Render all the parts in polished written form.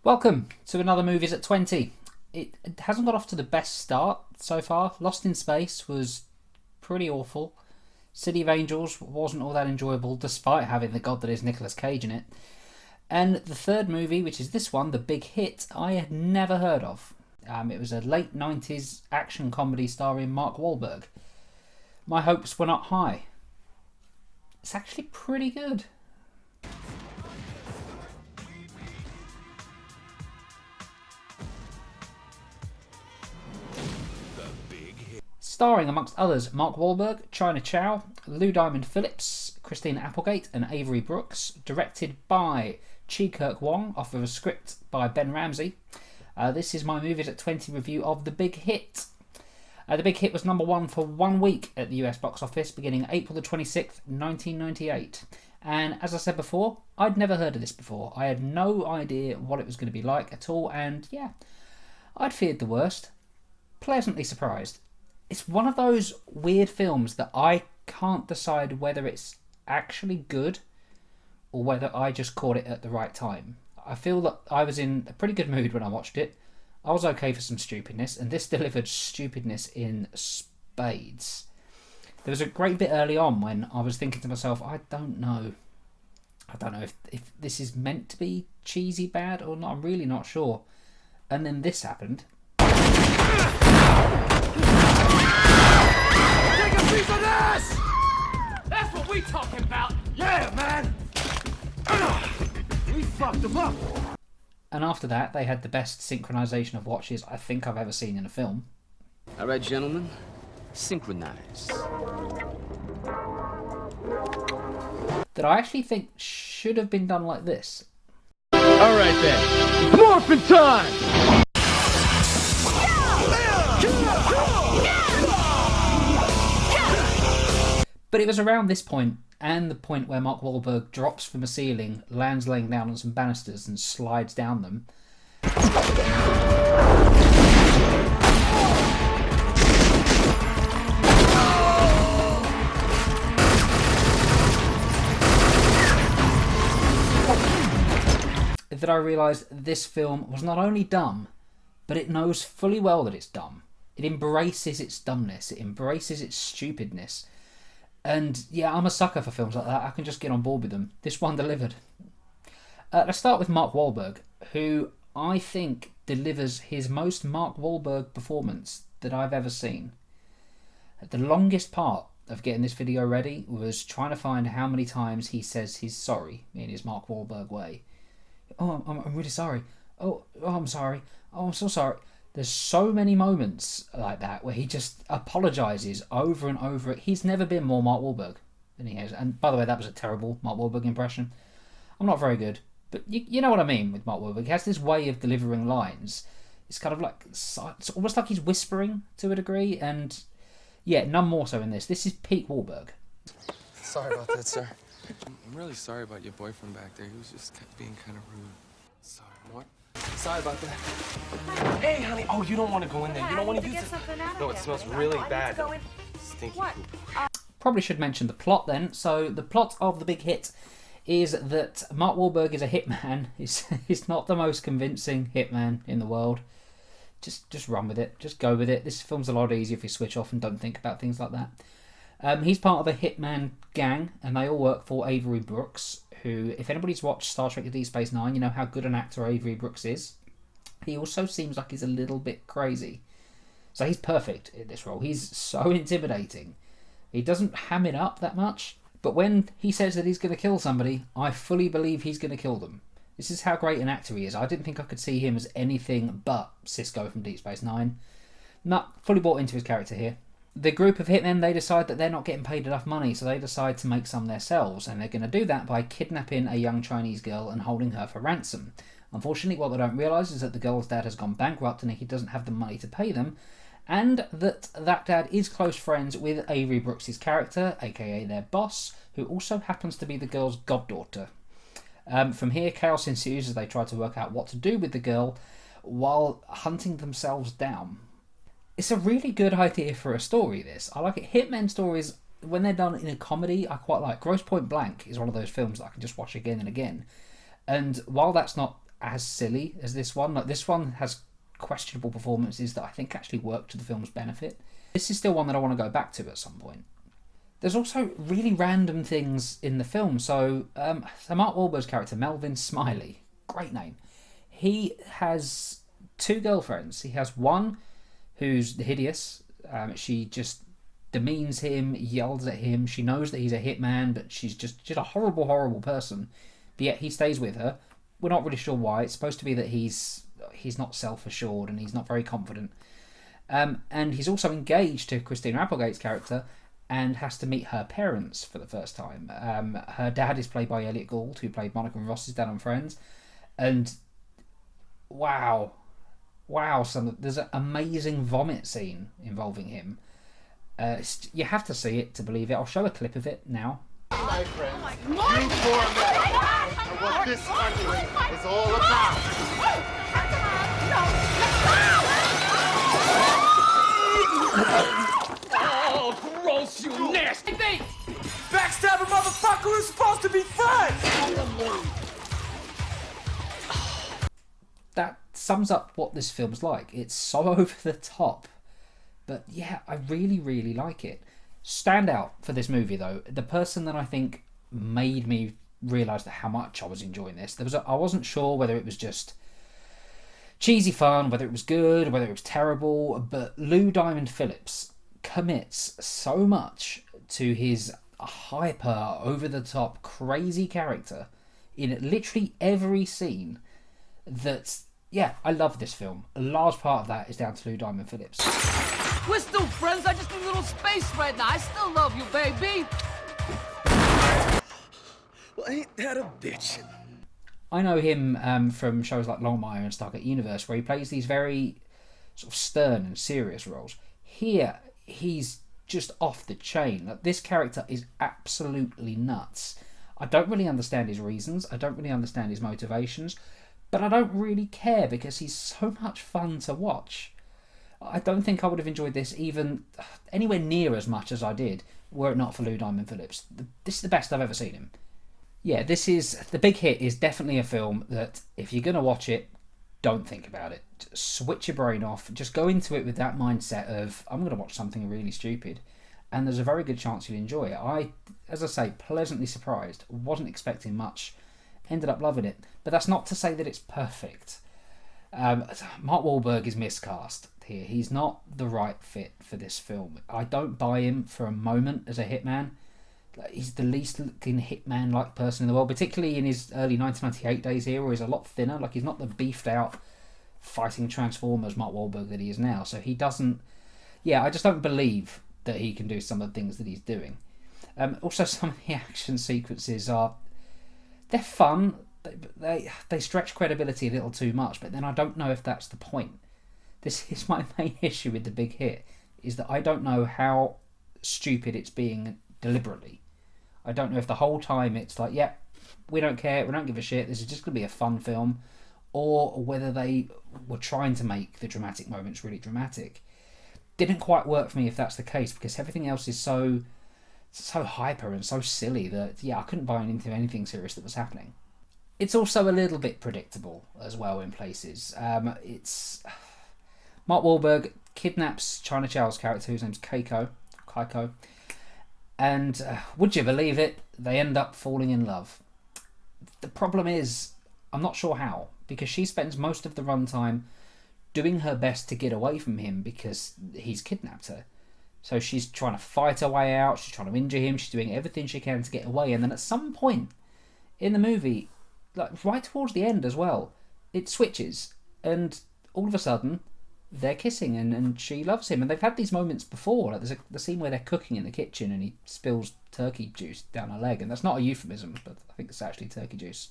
Welcome to another Movies at 20. It hasn't got off to the best start so far. Lost in Space was pretty awful. City of Angels wasn't all that enjoyable, despite having the god that is Nicolas Cage in it. And the third movie, which is this one, The Big Hit, I had never heard of. It was a late 90s action comedy starring Mark Wahlberg. My hopes were not high. It's actually pretty good. Starring, amongst others, Mark Wahlberg, China Chow, Lou Diamond Phillips, Christina Applegate and Avery Brooks. Directed by Chi Kirk Wong, off of a script by Ben Ramsey. This is my Movies at 20 review of The Big Hit. The Big Hit was number one for 1 week at the US box office, beginning April the 26th, 1998. And as I said before, I'd never heard of this before. I had no idea what it was going to be like at all, and yeah, I'd feared the worst. Pleasantly surprised. It's one of those weird films that I can't decide whether it's actually good or whether I just caught it at the right time. I feel that I was in a pretty good mood when I watched it. I was okay for some stupidness, and this delivered stupidness in spades. There was a great bit early on when I was thinking to myself, I don't know if this is meant to be cheesy bad or not. I'm really not sure. And then this happened. Take a piece of this! That's what we talking about! Yeah, man! We fucked them up! And after that, they had the best synchronization of watches I think I've ever seen in a film. All right, gentlemen, synchronize. That I actually think should have been done like this. All right, then. Morphin' time! But it was around this point, and the point where Mark Wahlberg drops from a ceiling, lands laying down on some banisters and slides down them. That I realised this film was not only dumb, but it knows fully well that it's dumb. It embraces its dumbness, it embraces its stupidness. And yeah, I'm a sucker for films like that. I can just get on board with them. This one delivered. Let's start with Mark Wahlberg, who I think delivers his most Mark Wahlberg performance that I've ever seen. The longest part of getting this video ready was trying to find how many times he says he's sorry in his Mark Wahlberg way. Oh, I'm really sorry. Oh, I'm sorry. Oh, I'm so sorry. There's so many moments like that where he just apologises over and over. He's never been more Mark Wahlberg than he has. And by the way, that was a terrible Mark Wahlberg impression. I'm not very good. But you know what I mean with Mark Wahlberg. He has this way of delivering lines. It's kind of like, it's almost like he's whispering to a degree. And yeah, none more so in this. This is peak Wahlberg. Sorry about that, sir. I'm really sorry about your boyfriend back there. He was just being kind of rude. Sorry, what? Sorry about that. Hey, honey. Oh, you don't want to go in there. You don't want to use it. No, it smells really bad. Stinky poop. Probably should mention the plot then. So the plot of The Big Hit is that Mark Wahlberg is a hitman. He's not the most convincing hitman in the world. Just run with it. Just go with it. This film's a lot easier if you switch off and don't think about things like that. He's part of a hitman gang, and they all work for Avery Brooks, who, if anybody's watched Star Trek Deep Space Nine, you know how good an actor Avery Brooks is. He also seems like he's a little bit crazy. So he's perfect in this role. He's so intimidating. He doesn't ham it up that much, but when he says that he's going to kill somebody, I fully believe he's going to kill them. This is how great an actor he is. I didn't think I could see him as anything but Sisko from Deep Space Nine. Not fully bought into his character here. The group of hitmen, they decide that they're not getting paid enough money, so they decide to make some themselves, and they're going to do that by kidnapping a young Chinese girl and holding her for ransom. Unfortunately, what they don't realise is that the girl's dad has gone bankrupt and he doesn't have the money to pay them, and that dad is close friends with Avery Brooks' character, aka their boss, who also happens to be the girl's goddaughter. From here, chaos ensues as they try to work out what to do with the girl while hunting themselves down. It's a really good idea for a story, this. I like it. Hitman stories, when they're done in a comedy, I quite like. Grosse Point Blank is one of those films that I can just watch again and again. And while that's not as silly as this one. Like, this one has questionable performances that I think actually work to the film's benefit. This is still one that I want to go back to at some point. There's also really random things in the film. So Mark Wahlberg's character, Melvin Smiley, great name. He has two girlfriends. He has one who's hideous. She just demeans him, yells at him. She knows that he's a hitman, but she's just a horrible, horrible person. But yet he stays with her. We're not really sure why. It's supposed to be that he's not self-assured and he's not very confident. And he's also engaged to Christina Applegate's character and has to meet her parents for the first time. Her dad is played by Elliot Gould, who played Monica and Ross's dad on Friends. And wow, there's an amazing vomit scene involving him. You have to see it to believe it. I'll show a clip of it now. My friends, you four men are what this country is all about. Oh, gross, you nasty thing! Backstabber motherfucker, we're supposed to be friends! That sums up what this film's like. It's so over the top. But yeah, I really, really like it. Standout for this movie, though, the person that I think made me realise how much I was enjoying this. I wasn't sure whether it was just cheesy fun, whether it was good, whether it was terrible, but Lou Diamond Phillips commits so much to his hyper, over-the-top, crazy character in literally every scene that, yeah, I love this film. A large part of that is down to Lou Diamond Phillips. We're still friends, I just need a little space right now. I still love you, baby. Well, ain't that a bitch? I know him from shows like Longmire and Stargate Universe, where he plays these very sort of stern and serious roles. Here, he's just off the chain. Like, this character is absolutely nuts. I don't really understand his reasons. I don't really understand his motivations. But I don't really care because he's so much fun to watch. I don't think I would have enjoyed this even anywhere near as much as I did were it not for Lou Diamond Phillips. This is the best I've ever seen him. Yeah, The Big Hit is definitely a film that if you're going to watch it, don't think about it. Just switch your brain off. Just go into it with that mindset of, I'm going to watch something really stupid. And there's a very good chance you'll enjoy it. As I say, pleasantly surprised. Wasn't expecting much. Ended up loving it. But that's not to say that it's perfect. Mark Wahlberg is miscast here. He's not the right fit for this film. I don't buy him for a moment as a hitman. He's the least looking hitman-like person in the world, particularly in his early 1998 days here, where he's a lot thinner. Like, he's not the beefed-out fighting Transformers Mark Wahlberg that he is now. So he doesn't... Yeah, I just don't believe that he can do some of the things that he's doing. Also, some of the action sequences are... They're fun. They stretch credibility a little too much, but then I don't know if that's the point. This is my main issue with The Big Hit, is that I don't know how stupid it's being deliberately. I don't know if the whole time it's like, yeah, we don't care, we don't give a shit, this is just going to be a fun film, or whether they were trying to make the dramatic moments really dramatic. Didn't quite work for me if that's the case, because everything else is so hyper and so silly that, yeah, I couldn't buy into anything serious that was happening. It's also a little bit predictable as well in places. It's Mark Wahlberg kidnaps China Chow's character, whose name's Keiko, and would you believe it, they end up falling in love. The problem is, I'm not sure how, because she spends most of the runtime doing her best to get away from him because he's kidnapped her. So she's trying to fight her way out, she's trying to injure him, she's doing everything she can to get away, and then at some point in the movie, like right towards the end as well, it switches, and all of a sudden they're kissing and she loves him. And they've had these moments before, like there's the scene where they're cooking in the kitchen and he spills turkey juice down her leg, and that's not a euphemism, but I think it's actually turkey juice.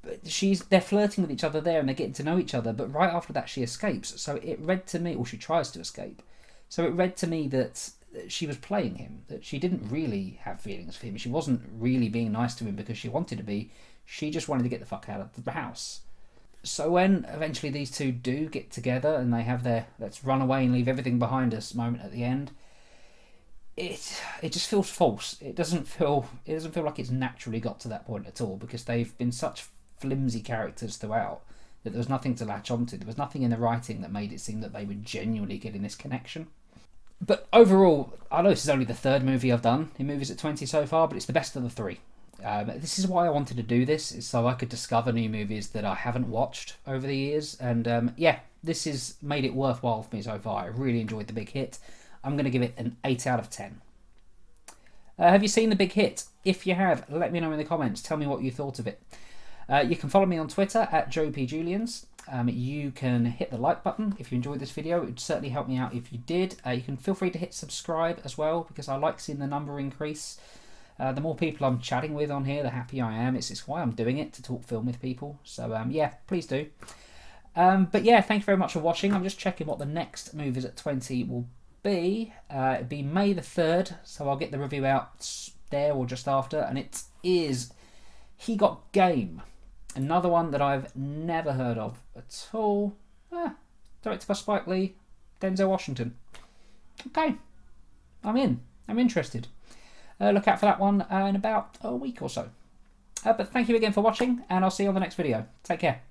But they're flirting with each other there and they're getting to know each other, but right after that she escapes. So it read to me, or she tries to escape, so it read to me that she was playing him, that she didn't really have feelings for him, she wasn't really being nice to him because she wanted to be, she just wanted to get the fuck out of the house. So when eventually these two do get together and they have their let's run away and leave everything behind us moment at the end, it just feels false. It doesn't feel like it's naturally got to that point at all, because they've been such flimsy characters throughout, that there was nothing to latch onto. There was nothing in the writing that made it seem that they were genuinely getting this connection. But overall, I know this is only the third movie I've done in Movies at 20 so far, but it's the best of the three. This is why I wanted to do this, is so I could discover new movies that I haven't watched over the years. And yeah, this has made it worthwhile for me so far. I really enjoyed The Big Hit. I'm going to give it an 8 out of 10. Have you seen The Big Hit? If you have, let me know in the comments. Tell me what you thought of it. You can follow me on Twitter at JoePJulians. You can hit the like button if you enjoyed this video. It would certainly help me out if you did. You can feel free to hit subscribe as well, because I like seeing the number increase. The more people I'm chatting with on here, the happier I am. It's why I'm doing it, to talk film with people. So yeah, please do. But yeah, thank you very much for watching. I'm just checking what the next Movies at 20 will be. It'll be May the 3rd, so I'll get the review out there or just after. And it is He Got Game. Another one that I've never heard of at all. Directed by Spike Lee, Denzel Washington. Okay, I'm in. I'm interested. Look out for that one in about a week or so. But thank you again for watching, and I'll see you on the next video. Take care.